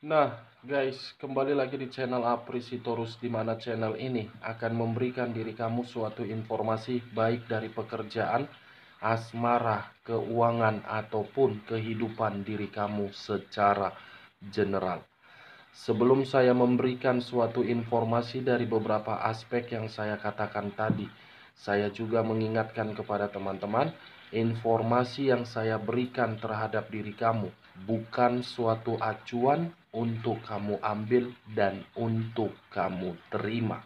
Nah, guys, kembali lagi di channel Aprisitorus, di mana channel ini akan memberikan diri kamu suatu informasi baik dari pekerjaan, asmara, keuangan, ataupun kehidupan diri kamu secara general. Sebelum saya memberikan suatu informasi dari beberapa aspek yang saya katakan tadi, saya juga mengingatkan kepada teman-teman, informasi yang saya berikan terhadap diri kamu bukan suatu acuan untuk kamu ambil dan untuk kamu terima.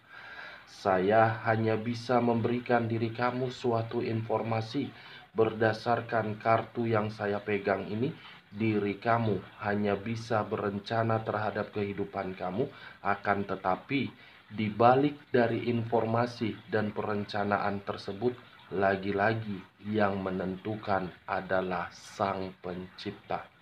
Saya hanya bisa memberikan diri kamu suatu informasi berdasarkan kartu yang saya pegang ini. Diri kamu hanya bisa berencana terhadap kehidupan kamu, akan tetapi di balik dari informasi dan perencanaan tersebut, lagi-lagi yang menentukan adalah Sang Pencipta.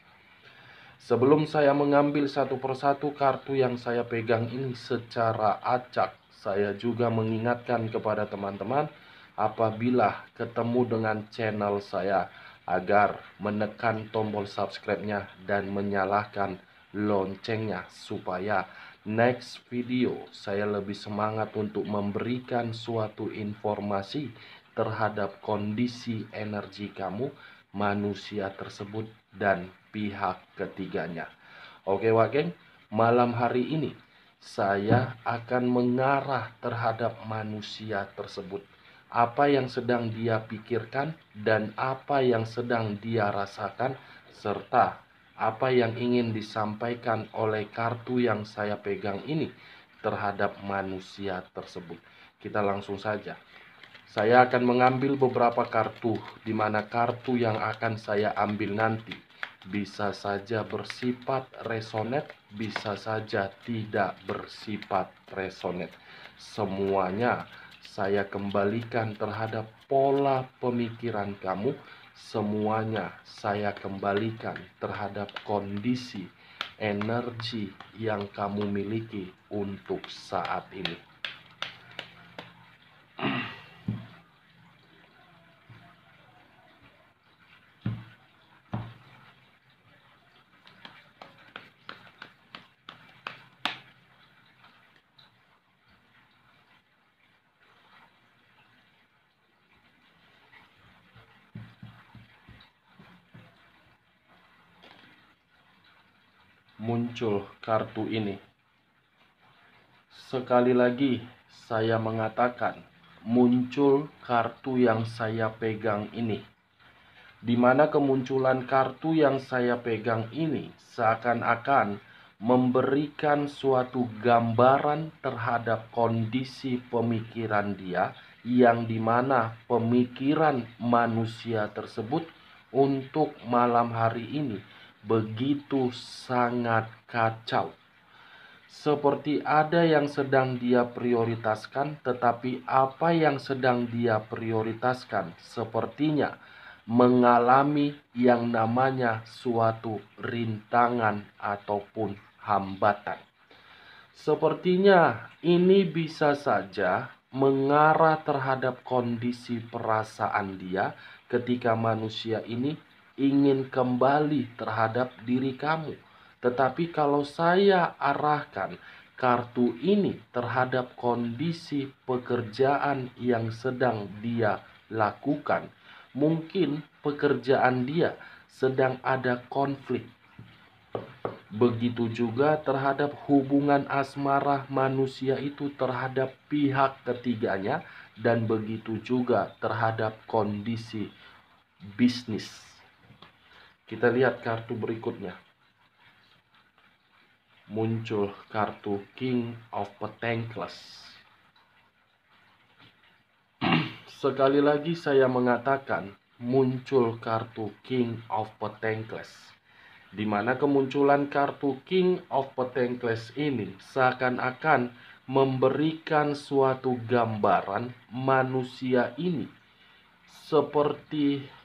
Sebelum saya mengambil satu persatu kartu yang saya pegang ini secara acak, saya juga mengingatkan kepada teman-teman apabila ketemu dengan channel saya agar menekan tombol subscribe-nya dan menyalakan loncengnya supaya next video saya lebih semangat untuk memberikan suatu informasi terhadap kondisi energi kamu, manusia tersebut, dan pihak ketiganya. Oke Wageng, malam hari ini saya akan mengarah terhadap manusia tersebut. Apa yang sedang dia pikirkan dan apa yang sedang dia rasakan, serta apa yang ingin disampaikan oleh kartu yang saya pegang ini terhadap manusia tersebut. Kita langsung saja. Saya akan mengambil beberapa kartu, di mana kartu yang akan saya ambil nanti bisa saja bersifat resonate, bisa saja tidak bersifat resonate. Semuanya saya kembalikan terhadap pola pemikiran kamu. Semuanya saya kembalikan terhadap kondisi energi yang kamu miliki untuk saat ini. Muncul kartu ini. Sekali lagi saya mengatakan, muncul kartu yang saya pegang ini. Di mana kemunculan kartu yang saya pegang ini seakan-akan memberikan suatu gambaran terhadap kondisi pemikiran dia, yang dimana pemikiran manusia tersebut untuk malam hari ini begitu sangat kacau. Seperti ada yang sedang dia prioritaskan, tetapi apa yang sedang dia prioritaskan sepertinya mengalami yang namanya suatu rintangan ataupun hambatan. Sepertinya ini bisa saja mengarah terhadap kondisi perasaan dia ketika manusia ini ingin kembali terhadap diri kamu. Tetapi kalau saya arahkan kartu ini terhadap kondisi pekerjaan yang sedang dia lakukan, mungkin pekerjaan dia sedang ada konflik. Begitu juga terhadap hubungan asmara manusia itu terhadap pihak ketiganya, dan begitu juga terhadap kondisi bisnis. Kita lihat kartu berikutnya. Muncul kartu King of Pentacles. Sekali lagi saya mengatakan, muncul kartu King of Pentacles. Di mana kemunculan kartu King of Pentacles ini seakan-akan memberikan suatu gambaran manusia ini seperti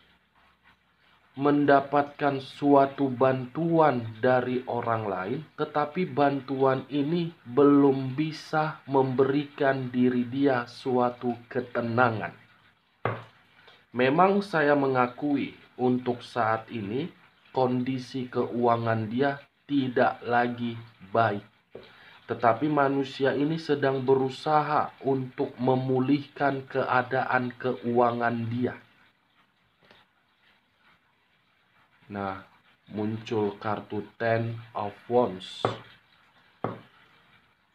mendapatkan suatu bantuan dari orang lain, tetapi bantuan ini belum bisa memberikan diri dia suatu ketenangan. Memang saya mengakui untuk saat ini kondisi keuangan dia tidak lagi baik. Tetapi manusia ini sedang berusaha untuk memulihkan keadaan keuangan dia. Nah, muncul kartu Ten of Wands.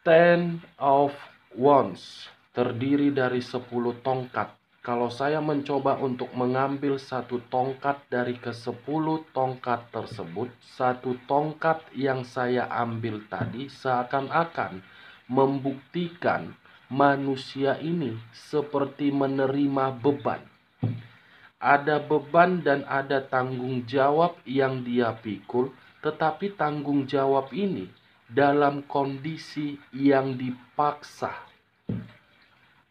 Ten of Wands terdiri dari 10 tongkat. Kalau saya mencoba untuk mengambil satu tongkat dari ke-10 tongkat tersebut, satu tongkat yang saya ambil tadi seakan-akan membuktikan manusia ini seperti menerima beban. Ada beban dan ada tanggung jawab yang dia pikul, tetapi tanggung jawab ini dalam kondisi yang dipaksa.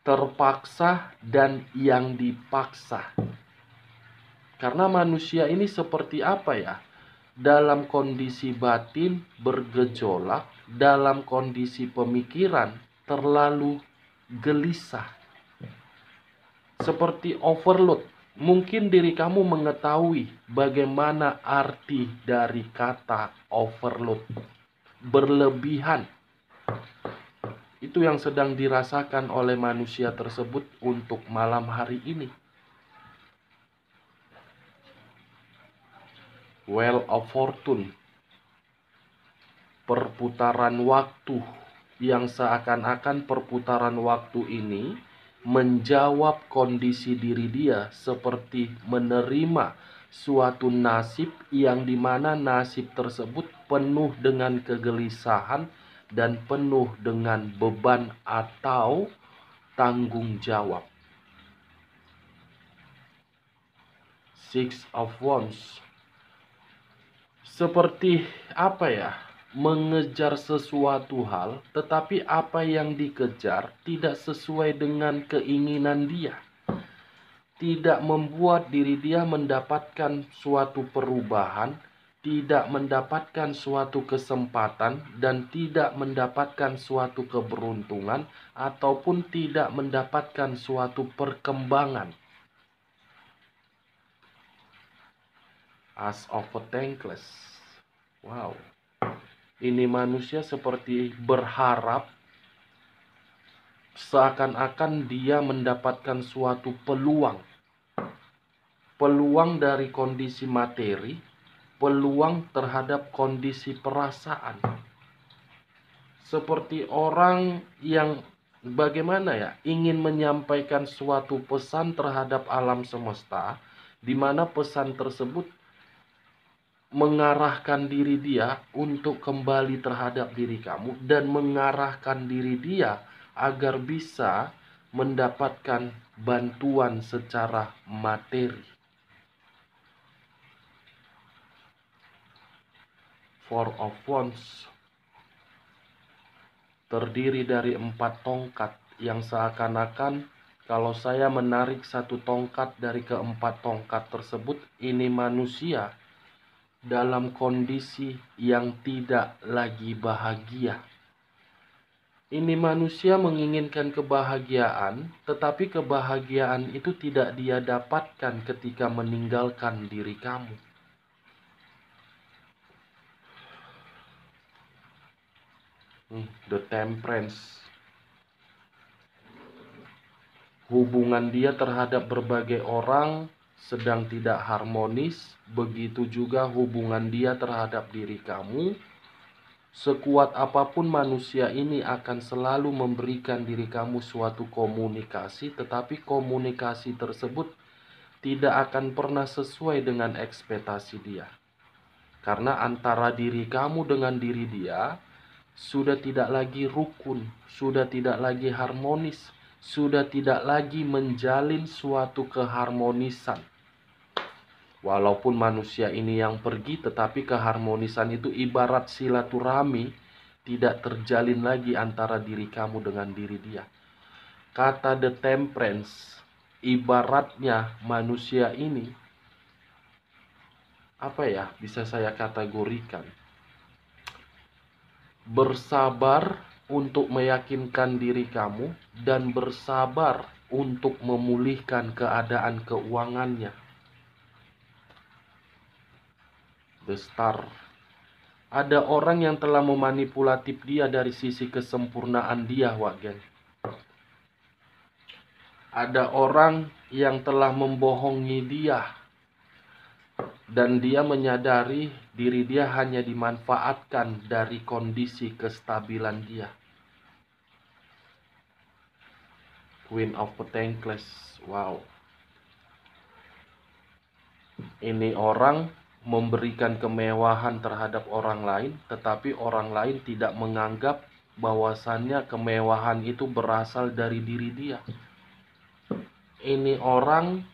Terpaksa dan yang dipaksa. Karena manusia ini seperti apa ya? Dalam kondisi batin bergejolak, dalam kondisi pemikiran terlalu gelisah. Seperti overload. Mungkin diri kamu mengetahui bagaimana arti dari kata overload. Berlebihan. Itu yang sedang dirasakan oleh manusia tersebut untuk malam hari ini. Wheel of Fortune. Perputaran waktu yang seakan-akan perputaran waktu ini menjawab kondisi diri dia seperti menerima suatu nasib yang dimana nasib tersebut penuh dengan kegelisahan dan penuh dengan beban atau tanggung jawab. Six of Wands. Seperti apa ya? Mengejar sesuatu hal, tetapi apa yang dikejar tidak sesuai dengan keinginan dia. Tidak membuat diri dia mendapatkan suatu perubahan, tidak mendapatkan suatu kesempatan, dan tidak mendapatkan suatu keberuntungan, ataupun tidak mendapatkan suatu perkembangan. As of Pentacles. Wow. Ini manusia seperti berharap seakan-akan dia mendapatkan suatu peluang. Peluang dari kondisi materi, peluang terhadap kondisi perasaan. Seperti orang yang bagaimana ya, ingin menyampaikan suatu pesan terhadap alam semesta, di mana pesan tersebut mengarahkan diri dia untuk kembali terhadap diri kamu dan mengarahkan diri dia agar bisa mendapatkan bantuan secara materi. Four of Wands terdiri dari 4 tongkat yang seakan-akan kalau saya menarik satu tongkat dari ke-4 tongkat tersebut, ini manusia dalam kondisi yang tidak lagi bahagia. Ini manusia menginginkan kebahagiaan, tetapi kebahagiaan itu tidak dia dapatkan ketika meninggalkan diri kamu. The Temperance. Hubungan dia terhadap berbagai orang sedang tidak harmonis, begitu juga hubungan dia terhadap diri kamu. Sekuat apapun manusia ini akan selalu memberikan diri kamu suatu komunikasi, tetapi komunikasi tersebut tidak akan pernah sesuai dengan ekspektasi dia. Karena antara diri kamu dengan diri dia sudah tidak lagi rukun, sudah tidak lagi harmonis, sudah tidak lagi menjalin suatu keharmonisan. Walaupun manusia ini yang pergi, tetapi keharmonisan itu ibarat silaturahmi tidak terjalin lagi antara diri kamu dengan diri dia. Kata The Temperance, ibaratnya manusia ini, apa ya, bisa saya kategorikan, bersabar untuk meyakinkan diri kamu dan bersabar untuk memulihkan keadaan keuangannya. The Star. Ada orang yang telah memanipulatif dia dari sisi kesempurnaan dia, Wak Geng. Ada orang yang telah membohongi dia, dan dia menyadari diri dia hanya dimanfaatkan dari kondisi kestabilan dia. Queen of Pentacles. Wow. Ini orang memberikan kemewahan terhadap orang lain, tetapi orang lain tidak menganggap bahwasannya kemewahan itu berasal dari diri dia. Ini orang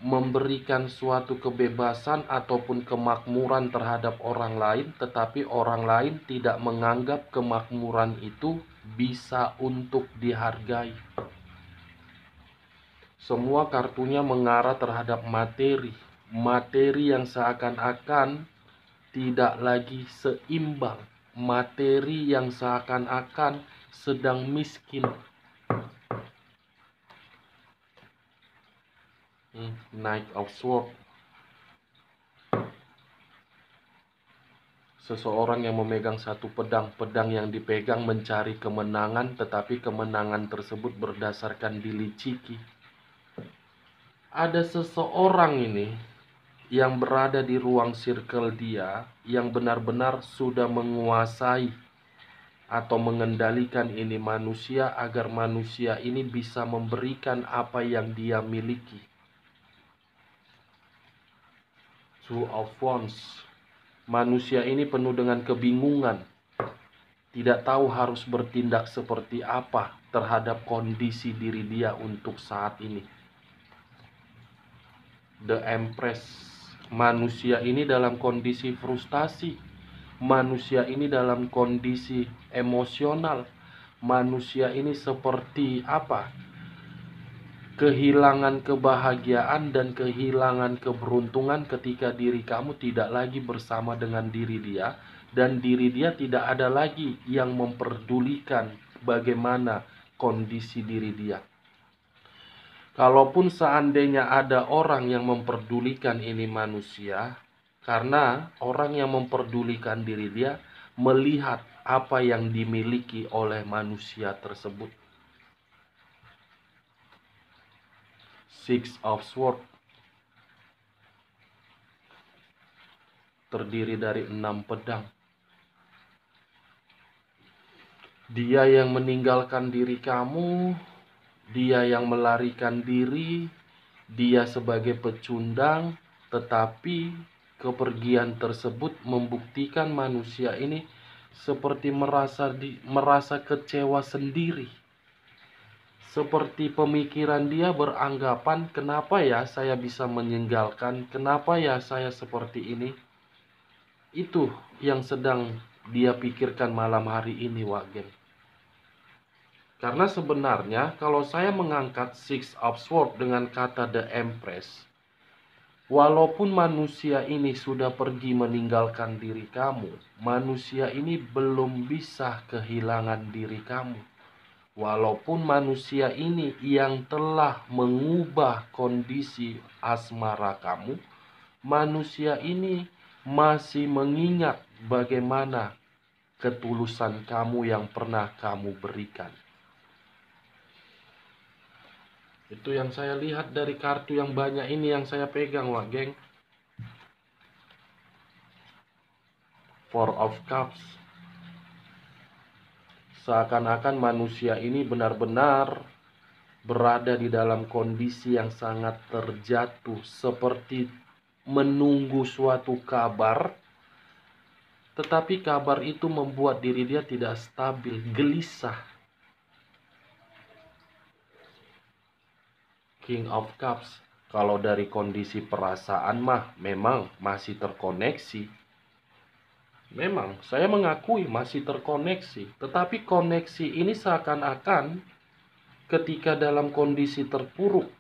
memberikan suatu kebebasan ataupun kemakmuran terhadap orang lain, tetapi orang lain tidak menganggap kemakmuran itu bisa untuk dihargai. Semua kartunya mengarah terhadap materi. Materi yang seakan-akan tidak lagi seimbang. Materi yang seakan-akan sedang miskin. Knight of Swords. Seseorang yang memegang satu pedang. Pedang yang dipegang mencari kemenangan, tetapi kemenangan tersebut berdasarkan diliciki. Ada seseorang ini yang berada di ruang circle dia, yang benar-benar sudah menguasai atau mengendalikan ini manusia, agar manusia ini bisa memberikan apa yang dia miliki. Two of Wands. Manusia ini penuh dengan kebingungan, tidak tahu harus bertindak seperti apa terhadap kondisi diri dia untuk saat ini. The Empress. Manusia ini dalam kondisi frustasi. Manusia ini dalam kondisi emosional. Manusia ini seperti apa? Kehilangan kebahagiaan dan kehilangan keberuntungan ketika diri kamu tidak lagi bersama dengan diri dia, dan diri dia tidak ada lagi yang memperdulikan bagaimana kondisi diri dia. Kalaupun seandainya ada orang yang memperdulikan ini manusia, karena orang yang memperdulikan diri dia melihat apa yang dimiliki oleh manusia tersebut. Six of Swords terdiri dari 6 pedang. Dia yang meninggalkan diri kamu, dia yang melarikan diri, dia sebagai pecundang, tetapi kepergian tersebut membuktikan manusia ini seperti merasa kecewa sendiri. Seperti pemikiran dia beranggapan, kenapa ya saya bisa meninggalkan, kenapa ya saya seperti ini. Itu yang sedang dia pikirkan malam hari ini, Wak Geng. Karena sebenarnya kalau saya mengangkat Six of Swords dengan kata The Empress, walaupun manusia ini sudah pergi meninggalkan diri kamu, manusia ini belum bisa kehilangan diri kamu. Walaupun manusia ini yang telah mengubah kondisi asmara kamu, manusia ini masih mengingat bagaimana ketulusan kamu yang pernah kamu berikan. Itu yang saya lihat dari kartu yang banyak ini yang saya pegang, Wak Geng. Four of Cups. Seakan-akan manusia ini benar-benar berada di dalam kondisi yang sangat terjatuh, seperti menunggu suatu kabar, tetapi kabar itu membuat diri dia tidak stabil, gelisah. King of Cups. Kalau dari kondisi perasaan mah memang masih terkoneksi. Memang saya mengakui masih terkoneksi, tetapi koneksi ini seakan-akan ketika dalam kondisi terpuruk.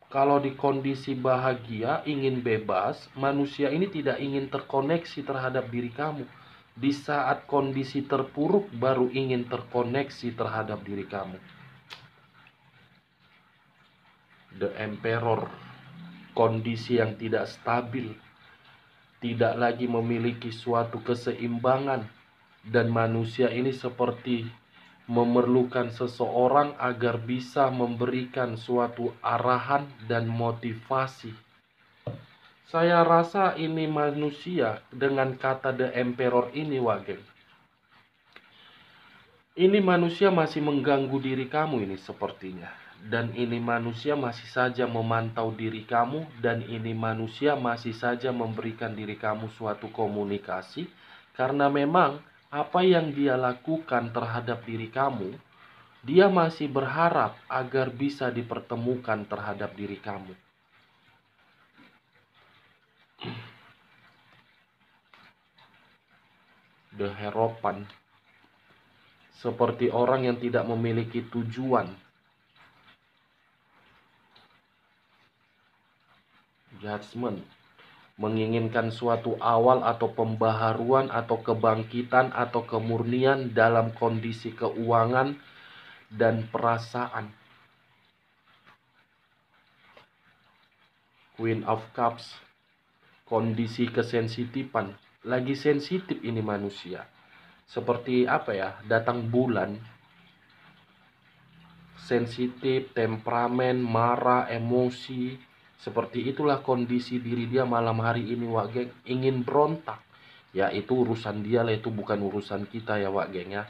Kalau di kondisi bahagia, ingin bebas, manusia ini tidak ingin terkoneksi terhadap diri kamu. Di saat kondisi terpuruk, baru ingin terkoneksi terhadap diri kamu. The Emperor. Kondisi yang tidak stabil. tidak lagi memiliki suatu keseimbangan, dan manusia ini seperti memerlukan seseorang agar bisa memberikan suatu arahan dan motivasi. Saya rasa ini manusia dengan kata The Emperor ini, Wageng. Ini manusia masih mengganggu diri kamu ini sepertinya. Dan ini manusia masih saja memantau diri kamu. Dan ini manusia masih saja memberikan diri kamu suatu komunikasi. Karena memang apa yang dia lakukan terhadap diri kamu, dia masih berharap agar bisa dipertemukan terhadap diri kamu. The Hierophant, seperti orang yang tidak memiliki tujuan. Judgment, menginginkan suatu awal atau pembaharuan atau kebangkitan atau kemurnian dalam kondisi keuangan dan perasaan. Queen of Cups, kondisi kesensitifan. Lagi sensitif ini manusia. Seperti apa ya, datang bulan, sensitif, temperamen, marah, emosi. Seperti itulah kondisi diri dia malam hari ini, Wak Geng. Ingin berontak. Ya itu urusan dia lah, itu bukan urusan kita ya, Wak Geng ya.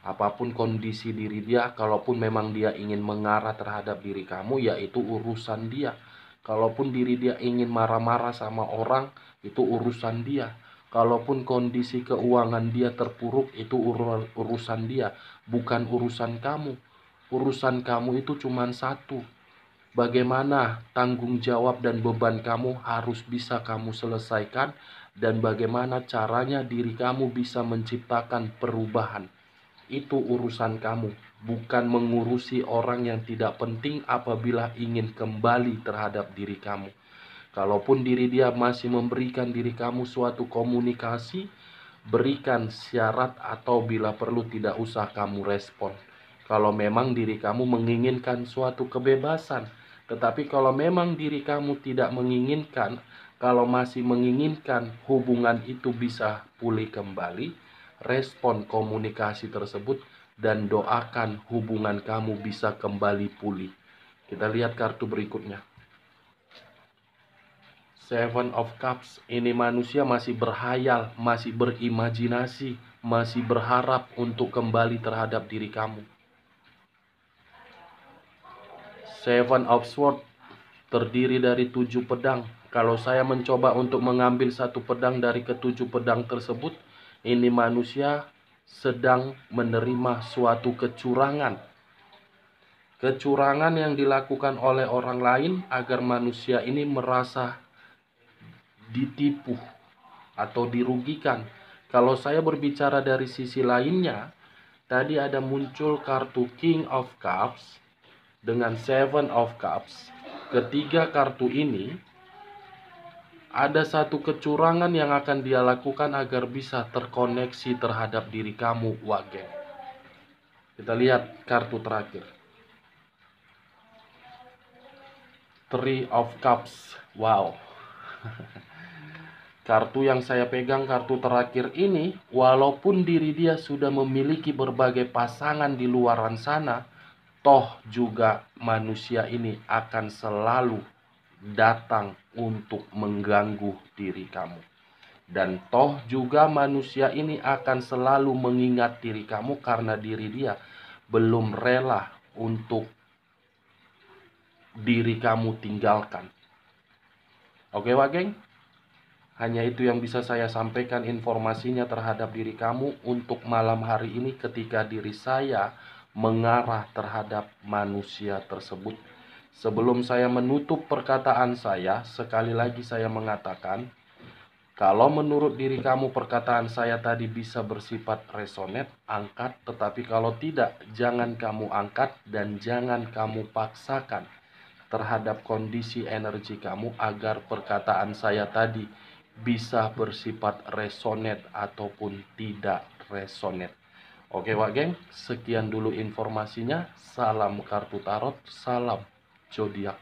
Apapun kondisi diri dia, kalaupun memang dia ingin mengarah terhadap diri kamu, ya itu urusan dia. Kalaupun diri dia ingin marah-marah sama orang, itu urusan dia. Kalaupun kondisi keuangan dia terpuruk, itu urusan dia, bukan urusan kamu. Urusan kamu itu cuma satu. Bagaimana tanggung jawab dan beban kamu harus bisa kamu selesaikan, dan bagaimana caranya diri kamu bisa menciptakan perubahan. Itu urusan kamu, bukan mengurusi orang yang tidak penting apabila ingin kembali terhadap diri kamu. Kalaupun diri dia masih memberikan diri kamu suatu komunikasi, berikan syarat atau bila perlu tidak usah kamu respon. Kalau memang diri kamu menginginkan suatu kebebasan. Tetapi kalau memang diri kamu tidak menginginkan, kalau masih menginginkan hubungan itu bisa pulih kembali, respon komunikasi tersebut dan doakan hubungan kamu bisa kembali pulih. Kita lihat kartu berikutnya. Seven of Cups, ini manusia masih berhayal, masih berimajinasi, masih berharap untuk kembali terhadap diri kamu. Seven of Swords, terdiri dari 7 pedang. Kalau saya mencoba untuk mengambil satu pedang dari ketujuh pedang tersebut, ini manusia sedang menerima suatu kecurangan. Kecurangan yang dilakukan oleh orang lain agar manusia ini merasa ditipu atau dirugikan. Kalau saya berbicara dari sisi lainnya, tadi ada muncul kartu King of Cups dengan Seven of Cups. Ketiga kartu ini ada satu kecurangan yang akan dia lakukan agar bisa terkoneksi terhadap diri kamu, Wageng. Kita lihat kartu terakhir. Three of Cups. Wow. Kartu yang saya pegang, kartu terakhir ini, walaupun diri dia sudah memiliki berbagai pasangan di luaran sana, toh juga manusia ini akan selalu datang untuk mengganggu diri kamu. Dan toh juga manusia ini akan selalu mengingat diri kamu karena diri dia belum rela untuk diri kamu tinggalkan. Oke, Wageng? Hanya itu yang bisa saya sampaikan informasinya terhadap diri kamu untuk malam hari ini ketika diri saya mengarah terhadap manusia tersebut. Sebelum saya menutup perkataan saya, sekali lagi saya mengatakan, kalau menurut diri kamu perkataan saya tadi bisa bersifat resonate, angkat. Tetapi kalau tidak, jangan kamu angkat dan jangan kamu paksakan terhadap kondisi energi kamu agar perkataan saya tadi bisa bersifat resonate ataupun tidak resonate. Oke, Wak Geng, sekian dulu informasinya. Salam kartu tarot, salam zodiak.